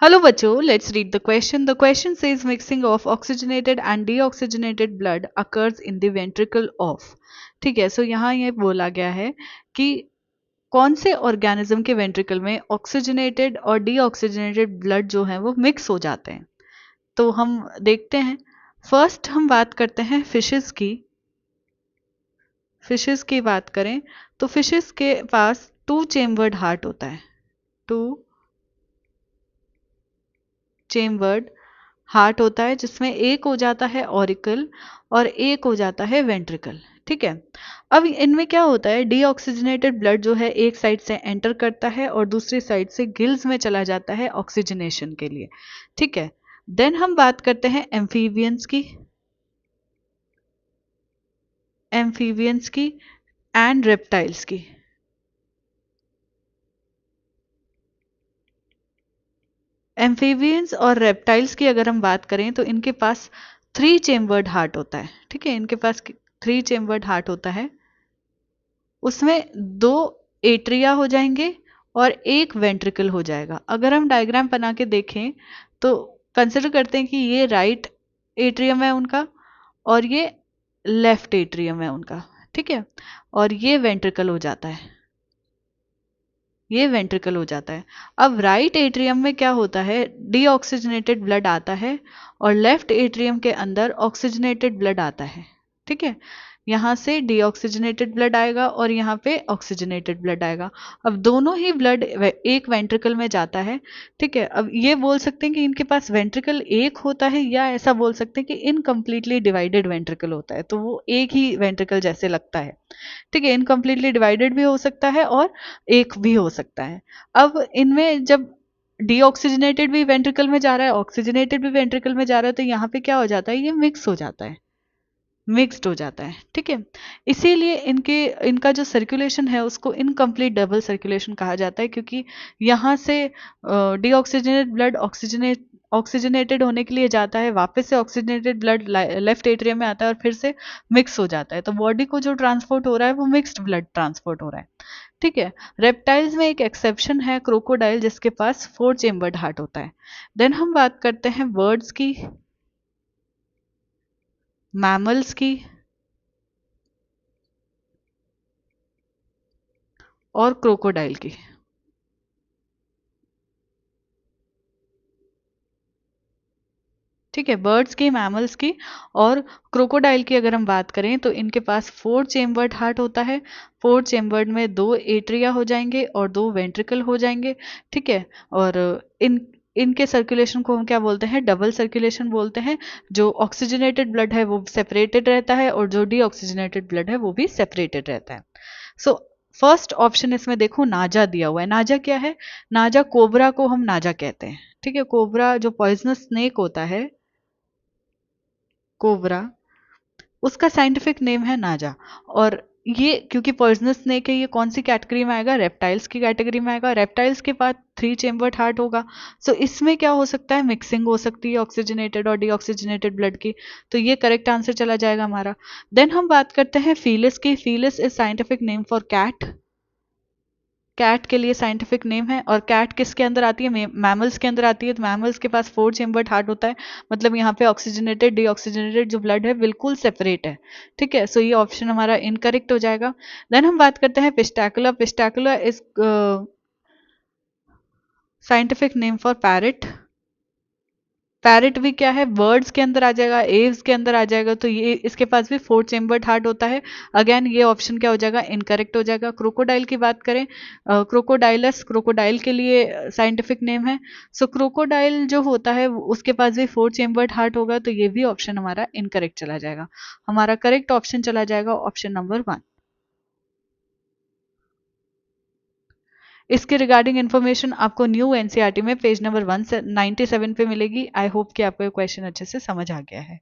Hello बच्चों, let's read the question. The question says mixing of oxygenated and deoxygenated blood occurs in the ventricle of. ठीक है, सो यहाँ ये बोला गया है कि कौन से ऑर्गेनिज्म के वेंट्रिकल में ऑक्सीजनेटेड और डीऑक्सीजनेटेड ब्लड जो है वो मिक्स हो जाते हैं. तो हम देखते हैं. फर्स्ट हम बात करते हैं फिशेस की. फिशेस की बात करें तो फिशेस के पास टू चेम्बर्ड हार्ट होता है. टू चेम्बर्ड हार्ट होता है जिसमें एक हो जाता है ऑरिकल और एक हो जाता है वेंट्रिकल. ठीक है. अब इनमें क्या होता है, डीऑक्सीजनेटेड ब्लड जो है एक साइड से एंटर करता है और दूसरी साइड से गिल्स में चला जाता है ऑक्सीजनेशन के लिए. ठीक है. देन हम बात करते हैं एम्फीबियंस की. एम्फीबियंस की एंड रेप्टाइल्स की. एम्फीबियंस और रेप्टाइल्स की अगर हम बात करें तो इनके पास थ्री चेम्बर्ड हार्ट होता है. ठीक है, इनके पास थ्री चेम्बर्ड हार्ट होता है. उसमें दो एट्रिया हो जाएंगे और एक वेंट्रिकल हो जाएगा. अगर हम डायग्राम बना के देखें तो कंसिडर करते हैं कि ये राइट एट्रियम है उनका और ये लेफ्ट एट्रियम है उनका. ठीक है. और ये वेंट्रिकल हो जाता है. ये वेंट्रिकल हो जाता है. अब राइट एट्रियम में क्या होता है, डीऑक्सीजनेटेड ब्लड आता है और लेफ्ट एट्रियम के अंदर ऑक्सीजनेटेड ब्लड आता है. ठीक है. यहाँ से डीऑक्सीजनेटेड ब्लड आएगा और यहाँ पे ऑक्सीजनेटेड ब्लड आएगा. अब दोनों ही ब्लड एक वेंट्रिकल में जाता है. ठीक है. अब ये बोल सकते हैं कि इनके पास वेंट्रिकल एक होता है या ऐसा बोल सकते हैं कि इनकम्प्लीटली डिवाइडेड वेंट्रिकल होता है, तो वो एक ही वेंट्रिकल जैसे लगता है. ठीक है. इनकम्प्लीटली डिवाइडेड भी हो सकता है और एक भी हो सकता है. अब इनमें जब डीऑक्सीजनेटेड भी वेंट्रिकल में जा रहा है, ऑक्सीजनेटेड भी वेंट्रिकल में जा रहा है, तो यहाँ पे क्या हो जाता है, ये मिक्स हो जाता है. मिक्स्ड हो जाता है. ठीक है. इसीलिए इनका जो सर्कुलेशन है उसको इनकम्प्लीट डबल सर्कुलेशन कहा जाता है, क्योंकि यहाँ से डीऑक्सीजनेटेड ब्लड ऑक्सीजनेटेड होने के लिए जाता है, वापस से ऑक्सीजनेटेड ब्लड लेफ्ट एट्रियम में आता है और फिर से मिक्स हो जाता है. तो बॉडी को जो ट्रांसपोर्ट हो रहा है वो मिक्स्ड ब्लड ट्रांसपोर्ट हो रहा है. ठीक है. रेप्टाइल्स में एक एक्सेप्शन है, क्रोकोडाइल, जिसके पास फोर चेम्बर्ड हार्ट होता है. देन हम बात करते हैं बर्ड्स की, मैमल्स की और क्रोकोडाइल की. ठीक है. बर्ड्स की, मैमल्स की और क्रोकोडाइल की अगर हम बात करें तो इनके पास फोर चेम्बर्ड हार्ट होता है. फोर चेम्बर्ड में दो एट्रिया हो जाएंगे और दो वेंट्रिकल हो जाएंगे. ठीक है. और इनके सर्कुलेशन को हम क्या बोलते हैं, डबल सर्कुलेशन बोलते हैं. जो ऑक्सीजनेटेड ब्लड है वो सेपरेटेड रहता है और जो डीऑक्सीजनेटेड ब्लड है वो भी सेपरेटेड रहता है. सो फर्स्ट ऑप्शन इसमें देखो नाजा दिया हुआ है. नाजा क्या है, नाजा कोबरा को हम नाजा कहते हैं. ठीक है. कोबरा जो पॉइजनस स्नेक होता है, कोबरा, उसका साइंटिफिक नेम है नाजा. और ये क्योंकि पॉइजनस स्नेक है, ये कौन सी कैटेगरी में आएगा, रेप्टाइल्स की कैटेगरी में आएगा. रेप्टाइल्स के पास थ्री चेम्बर्ड हार्ट होगा. सो इसमें क्या हो सकता है, मिक्सिंग हो सकती है ऑक्सीजनेटेड और डीऑक्सीजनेटेड ब्लड की. तो ये करेक्ट आंसर चला जाएगा हमारा. देन हम बात करते हैं फीलिस की. Felis is scientific name for cat. Cat के लिए साइंटिफिक नेम है. और कैट किसके अंदर आती है, मैमल्स के अंदर आती है. तो मैमल्स के पास फोर चेम्बर्ड हार्ट होता है. मतलब यहाँ पे ऑक्सीजनेटेड डीऑक्सीजनेटेड जो ब्लड है बिल्कुल सेपरेट है. ठीक है. सो ये ऑप्शन हमारा इनकरेक्ट हो जाएगा. देन हम बात करते हैं psittacula. Psittacula is scientific name for parrot. Parrot भी क्या है, बर्ड्स के अंदर आ जाएगा, एव्स के अंदर आ जाएगा. तो ये इसके पास भी फोर चेम्बर्ड हार्ट होता है. अगेन ये ऑप्शन क्या हो जाएगा, इनकरेक्ट हो जाएगा. क्रोकोडाइल की बात करें, क्रोकोडाइलस क्रोकोडाइल के लिए साइंटिफिक नेम है. सो क्रोकोडाइल जो होता है उसके पास भी फोर चेम्बर्ड हार्ट होगा. तो ये भी ऑप्शन हमारा इनकरेक्ट चला जाएगा. हमारा करेक्ट ऑप्शन चला जाएगा ऑप्शन नंबर 1. इसके रिगार्डिंग इन्फॉर्मेशन आपको न्यू एनसीईआरटी में पेज नंबर 197 पे मिलेगी. आई होप कि आपको ये क्वेश्चन अच्छे से समझ आ गया है.